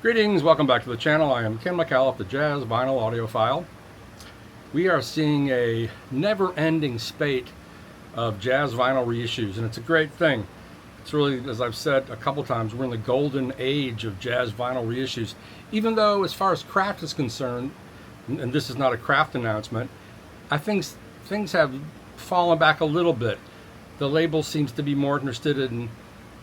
Greetings, welcome back to the channel. I am Ken McAuliffe, the Jazz Vinyl Audiophile. We are seeing a never-ending spate of jazz vinyl reissues, and it's a great thing. It's really, as I've said a couple times, we're in the golden age of jazz vinyl reissues. Even though, as far as craft is concerned, and this is not a craft announcement, I think things have fallen back a little bit. The label seems to be more interested in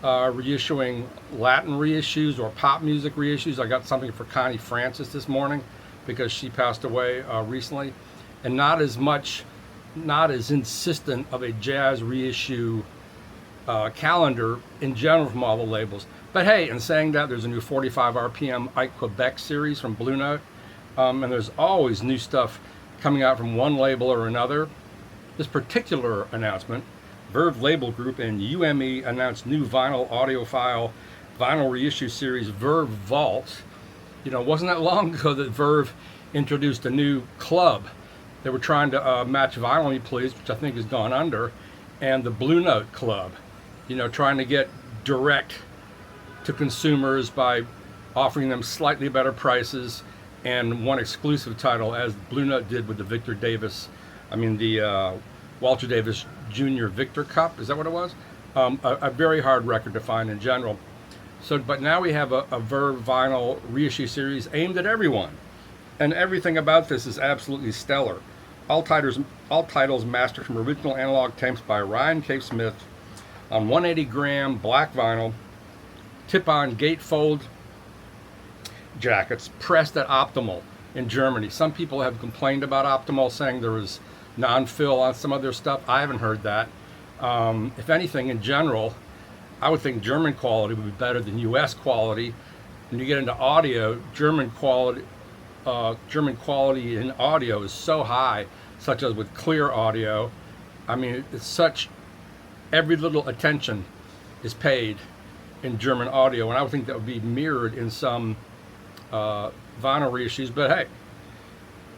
reissuing Latin reissues or pop music reissues. I got something for Connie Francis this morning because she passed away recently, and not as insistent of a jazz reissue calendar in general from all the labels. But hey, in saying that, there's a new 45 RPM Ike Quebec series from Blue Note, and there's always new stuff coming out from one label or another. This particular announcement, Verve Label Group and UME announced new vinyl audiophile vinyl reissue series, Verve Vault. You know, it wasn't that long ago that Verve introduced a new club. They were trying to match Vinyl Me Please, which I think has gone under, and the Blue Note Club. You know, trying to get direct to consumers by offering them slightly better prices and one exclusive title, as Blue Note did with the Walter Davis Jr. Victor Cup. Is that what it was? A very hard record to find in general. So, but now we have a Verve vinyl reissue series aimed at everyone, and everything about this is absolutely stellar. All titles mastered from original analog tapes by Ryan K. Smith on 180-gram black vinyl, tip-on gatefold jackets, pressed at Optimal in Germany. Some people have complained about Optimal, saying there was non-fill on some of their stuff. I haven't heard that. If anything, in general, I would think German quality would be better than U.S. quality. When you get into audio, German quality in audio is so high, such as with clear audio. I mean, it's such, every little attention is paid in German audio, and I would think that would be mirrored in some vinyl reissues, but hey,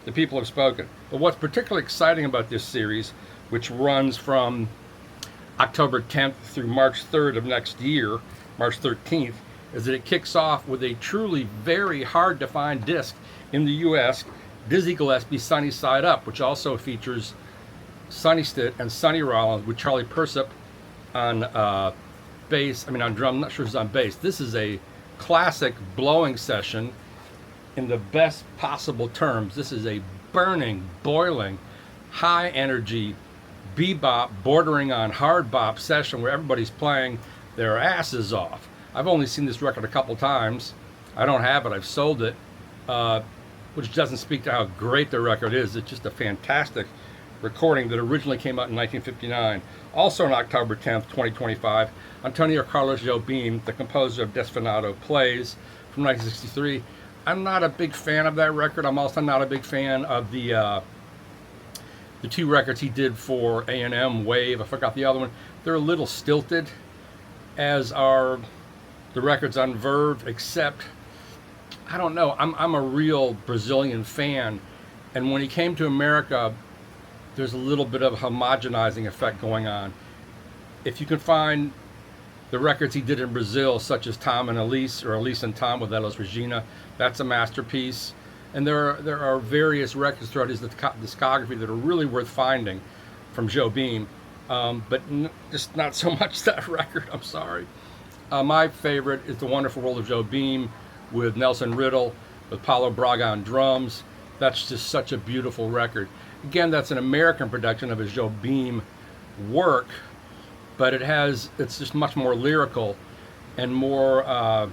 the people have spoken. But what's particularly exciting about this series, which runs from October 10th through March 3rd of next year, March 13th, is that it kicks off with a truly very hard to find disc in the US, Dizzy Gillespie Sonny Side Up, which also features Sonny Stitt and Sonny Rollins with Charlie Persip on bass, on drum. I'm not sure if it's on bass. This is a classic blowing session in the best possible terms. This is a burning, boiling, high energy bebop bordering on hard bop session where everybody's playing their asses off. I've only seen this record a couple times. I don't have it, I've sold it, which doesn't speak to how great the record is. It's just a fantastic recording that originally came out in 1959. Also on October 10th, 2025, Antonio Carlos Jobim, the composer of Desfinado Plays from 1963. I'm not a big fan of that record. I'm also not a big fan of the two records he did for A&M, Wave. I forgot the other one. They're a little stilted, as are the records on Verve, except, I don't know, I'm a real Brazilian fan, and when he came to America, there's a little bit of a homogenizing effect going on. If you can find the records he did in Brazil, such as Tom and Elise, or Elise and Tom with Elis Regina, that's a masterpiece. And there are various records throughout his discography that are really worth finding from Jobim, but just not so much that record, I'm sorry. My favorite is The Wonderful World of Jobim with Nelson Riddle, with Paulo Braga on drums. That's just such a beautiful record. Again, that's an American production of his Jobim work, but it's just much more lyrical and more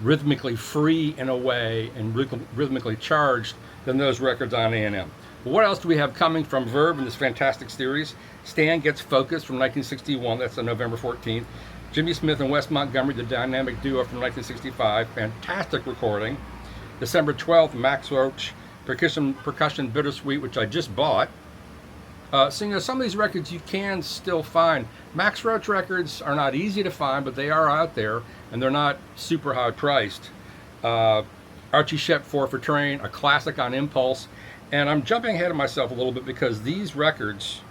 rhythmically free in a way, and rhythmically charged than those records on A&M. But what else do we have coming from Verve in this fantastic series? Stan Gets Focused from 1961, that's on November 14th. Jimmy Smith and Wes Montgomery, the dynamic duo from 1965, fantastic recording. December 12th, Max Roach, Percussion Bittersweet, which I just bought. So, you know, some of these records you can still find. Max Roach records are not easy to find, but they are out there, and they're not super high priced. Archie Shepp 4 for Train, a classic on Impulse. And I'm jumping ahead of myself a little bit because these records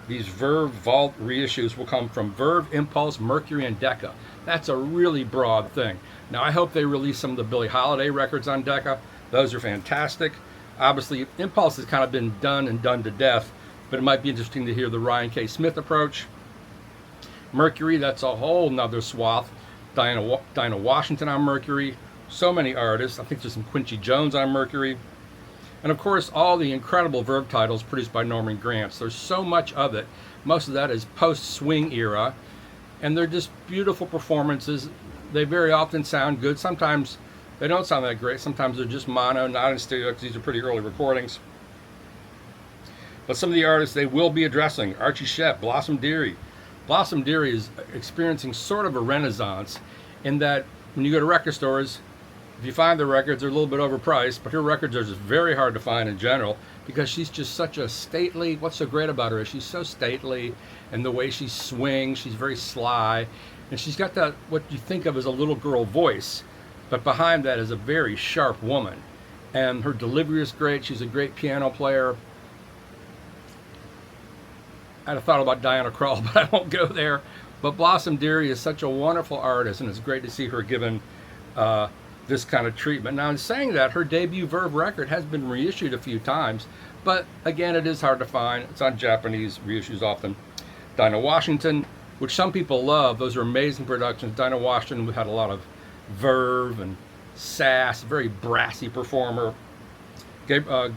these Verve Vault reissues will come from Verve, Impulse, Mercury, and Decca. That's a really broad thing. Now, I hope they release some of the Billie Holiday records on Decca. Those are fantastic. Obviously, Impulse has kind of been done and done to death, but it might be interesting to hear the Ryan K. Smith approach. Mercury, that's a whole nother swath. Dinah Washington on Mercury. So many artists. I think there's some Quincy Jones on Mercury. And of course, all the incredible Verve titles produced by Norman Granz. There's so much of it. Most of that is post-swing era. And they're just beautiful performances. They very often sound good. Sometimes they don't sound that great. Sometimes they're just mono, not in stereo, because these are pretty early recordings. But some of the artists they will be addressing: Archie Shepp, Blossom Dearie. Blossom Dearie is experiencing sort of a renaissance in that when you go to record stores, if you find the records, they're a little bit overpriced, but her records are just very hard to find in general because she's just such a stately, what's so great about her is she's so stately, and the way she swings, she's very sly, and she's got that, what you think of as a little girl voice, but behind that is a very sharp woman. And her delivery is great. She's a great piano player. I'd have thought about Diana Krall, but I won't go there. But Blossom Dearie is such a wonderful artist, and it's great to see her given this kind of treatment. Now, in saying that, her debut Verve record has been reissued a few times, but again, it is hard to find. It's on Japanese reissues often. Dinah Washington, which some people love. Those are amazing productions. Dinah Washington had a lot of verve and sass, very brassy performer. Gabor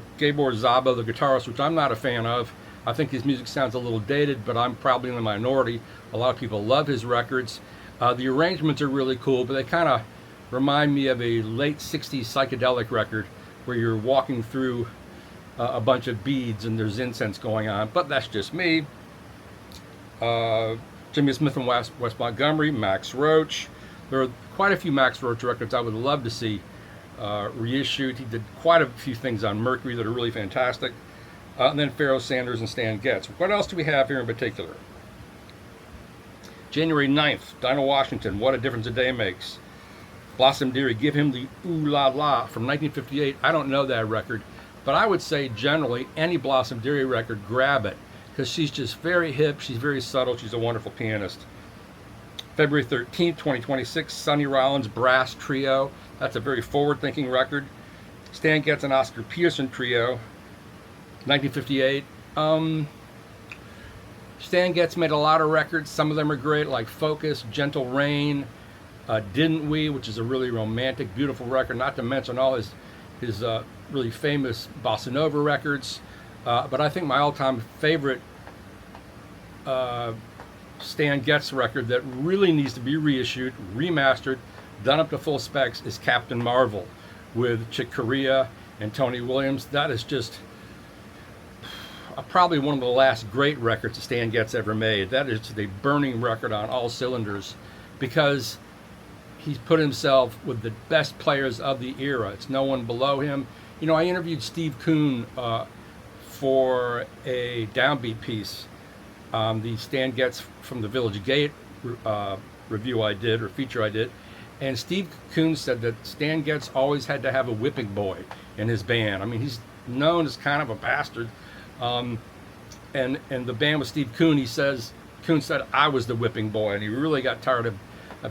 Szabo, the guitarist, which I'm not a fan of. I think his music sounds a little dated, but I'm probably in the minority. A lot of people love his records. The arrangements are really cool, but they kind of remind me of a late 60s psychedelic record where you're walking through a bunch of beads and there's incense going on, but that's just me. Jimmy Smith and Wes Montgomery, Max Roach. There are quite a few Max Roach records I would love to see reissued. He did quite a few things on Mercury that are really fantastic. And then Pharoah Sanders and Stan Getz. What else do we have here in particular? January 9th, Dinah Washington, What a Difference a Day Makes. Blossom Dearie, Give Him the Ooh La La from 1958. I don't know that record, but I would say generally any Blossom Dearie record, grab it, because she's just very hip, she's very subtle, she's a wonderful pianist. February 13th, 2026, Sonny Rollins Brass Trio. That's a very forward-thinking record. Stan Getz and Oscar Peterson Trio, 1958. Stan Getz made a lot of records. Some of them are great, like Focus, Gentle Rain, Didn't We, which is a really romantic, beautiful record, not to mention all his really famous bossa nova records. But I think my all-time favorite Stan Getz record that really needs to be reissued, remastered, done up to full specs is Captain Marvel with Chick Corea and Tony Williams. That is just probably one of the last great records that Stan Getz ever made. That is the burning record on all cylinders because he's put himself with the best players of the era. It's no one below him. You know, I interviewed Steve Kuhn for a downbeat piece, the Stan Getz from the Village Gate review I did, or feature I did, and Steve Kuhn said that Stan Getz always had to have a whipping boy in his band. I mean, he's known as kind of a bastard. And the band with Steve Kuhn, Kuhn said, I was the whipping boy, and he really got tired of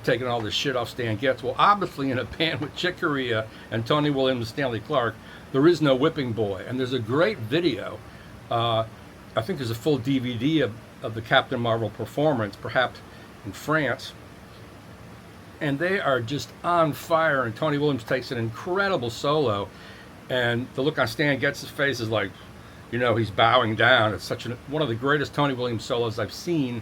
taking all this shit off Stan Getz. Well, obviously in a band with Chick Corea and Tony Williams and Stanley Clarke, there is no whipping boy. And there's a great video. I think there's a full DVD of the Captain Marvel performance, perhaps in France. And they are just on fire, and Tony Williams takes an incredible solo. And the look on Stan Getz's face is like, you know, he's bowing down. It's one of the greatest Tony Williams solos I've seen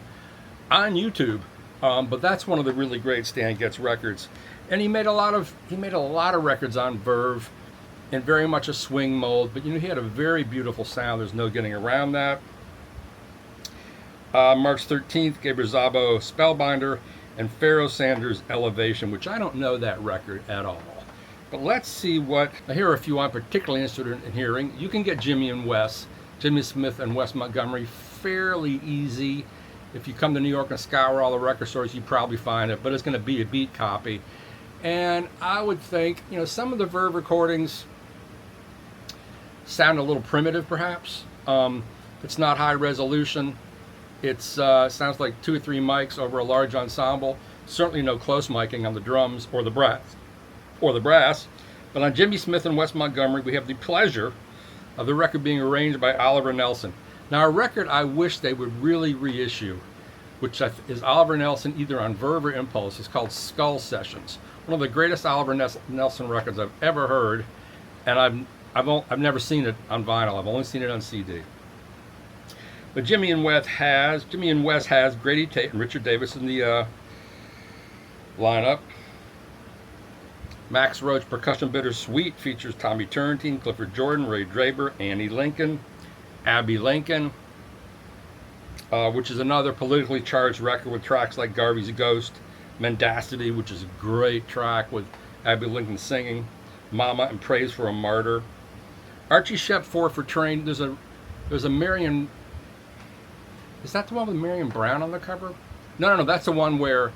on YouTube. But that's one of the really great Stan Getz records. And he made a lot of records on Verve in very much a swing mold. But you know, he had a very beautiful sound. There's no getting around that. March 13th, Gabor Szabo Spellbinder and Pharoah Sanders Elevation, which I don't know that record at all. But let's see what, here are a few I'm particularly interested in hearing. You can get Jimmy Smith and Wes Montgomery fairly easy. If you come to New York and scour all the record stores, you probably find it, but it's going to be a beat copy. And I would think, you know, some of the Verve recordings sound a little primitive, perhaps. It's not high resolution. It sounds like 2 or 3 mics over a large ensemble. Certainly no close miking on the drums or the brass. But on Jimmy Smith and Wes Montgomery, we have the pleasure of the record being arranged by Oliver Nelson. Now, a record I wish they would really reissue, which is Oliver Nelson either on Verve or Impulse. It's called Skull Sessions. One of the greatest Oliver Nelson records I've ever heard, and I've never seen it on vinyl. I've only seen it on CD. But Jimmy and Wes has Grady Tate and Richard Davis in the lineup. Max Roach Percussion Bittersweet features Tommy Turrentine, Clifford Jordan, Ray Draper, Annie Lincoln, Abby Lincoln, which is another politically charged record with tracks like Garvey's Ghost, Mendacity, which is a great track with Abby Lincoln singing, Mama and Praise for a Martyr. Archie Shepp 4 for Train. There's a Marion. Is that the one with Marion Brown on the cover? No, that's the one where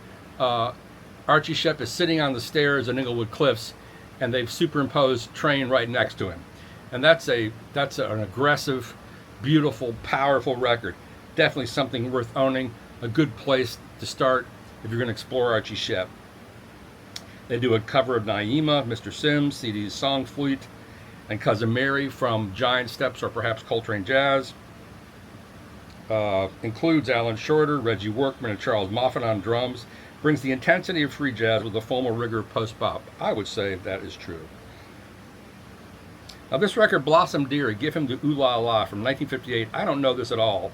Archie Shepp is sitting on the stairs at Inglewood Cliffs, and they've superimposed Train right next to him. And that's an aggressive, beautiful, powerful record. Definitely something worth owning. A good place to start if you're going to explore Archie Shepp. They do a cover of Naima, Mr. Sims, CD's Song Fleet, and Cousin Mary from Giant Steps or perhaps Coltrane Jazz. Includes Alan Shorter, Reggie Workman, and Charles Moffat on drums. Brings the intensity of free jazz with the formal rigor of post-bop. I would say that is true. Now this record, Blossom Dear, Give Him the Ooh La La from 1958. I don't know this at all.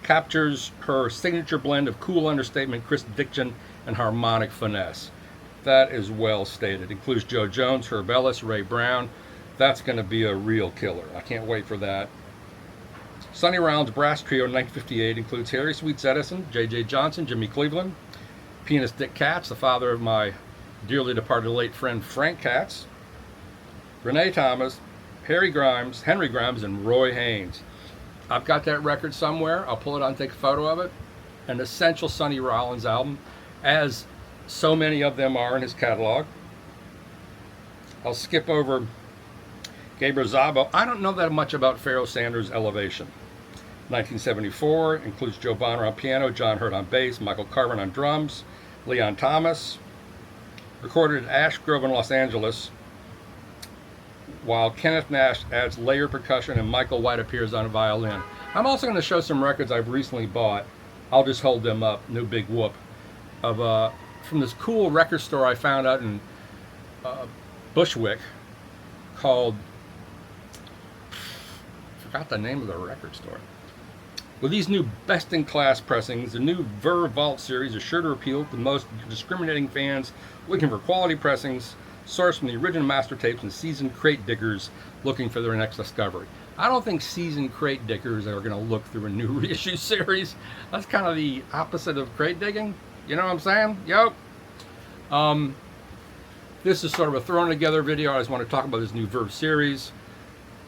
Captures her signature blend of cool understatement, crisp diction, and harmonic finesse. That is well stated. Includes Joe Jones, Herb Ellis, Ray Brown. That's going to be a real killer. I can't wait for that. Sonny Rollins Brass Trio in 1958 includes Harry Sweets Edison, J.J. Johnson, Jimmy Cleveland, pianist Dick Katz, the father of my dearly departed late friend Frank Katz, Renee Thomas, Henry Grimes, and Roy Haynes. I've got that record somewhere. I'll pull it out and take a photo of it. An essential Sonny Rollins album, as so many of them are in his catalog. I'll skip over Gabriel Szabo. I don't know that much about Pharoah Sanders' Elevation. 1974 includes Joe Bonner on piano, John Hurt on bass, Michael Carvin on drums, Leon Thomas. Recorded at Ash Grove in Los Angeles, while Kenneth Nash adds layered percussion and Michael White appears on violin. I'm also going to show some records I've recently bought. I'll just hold them up, no big whoop, of from this cool record store I found out in Bushwick called, forgot the name of the record store. With these new best-in-class pressings, the new Verve Vault series is sure to appeal to the most discriminating fans looking for quality pressings sourced from the original master tapes and seasoned crate diggers looking for their next discovery. I don't think seasoned crate diggers are going to look through a new reissue series. That's kind of the opposite of crate digging. You know what I'm saying? Yo. This is sort of a thrown together video. I just want to talk about this new Verve series.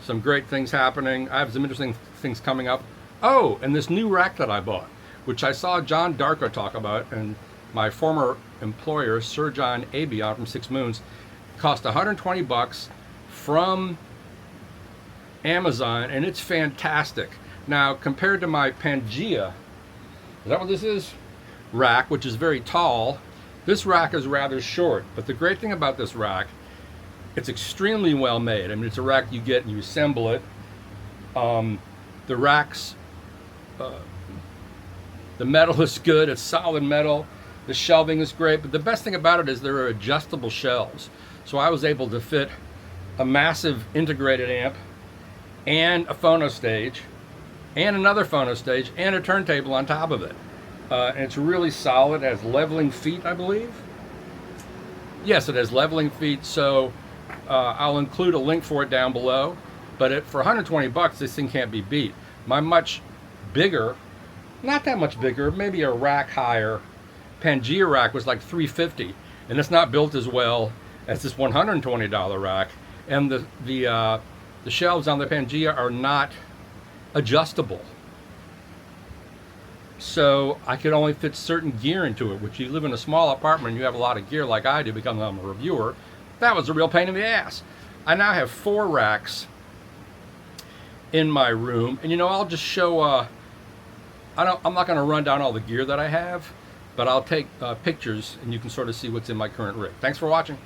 Some great things happening. I have some interesting things coming up. Oh, and this new rack that I bought, which I saw John Darko talk about, and my former employer, Sir John Abion from Six Moons, cost $120 from Amazon, and it's fantastic. Now, compared to my Pangea, is that what this is? Rack, which is very tall, this rack is rather short. But the great thing about this rack, it's extremely well made. I mean, it's a rack you get and you assemble it. The rack's the metal is good. It's solid metal. The shelving is great, but the best thing about it is there are adjustable shelves. So I was able to fit a massive integrated amp and a phono stage and another phono stage and a turntable on top of it. And it's really solid. It has leveling feet, I believe. Yes, it has leveling feet. So I'll include a link for it down below. But for $120, this thing can't be beat. My much bigger, not that much bigger, maybe a rack higher Pangea rack was like $350, and it's not built as well as this $120 rack. And the shelves on the Pangea are not adjustable, so I could only fit certain gear into it. Which, you live in a small apartment and you have a lot of gear like I do because I'm a reviewer, that was a real pain in the ass. I now have 4 racks in my room, and I'll just show I'm not going to run down all the gear that I have, but I'll take pictures and you can sort of see what's in my current rig. Thanks for watching.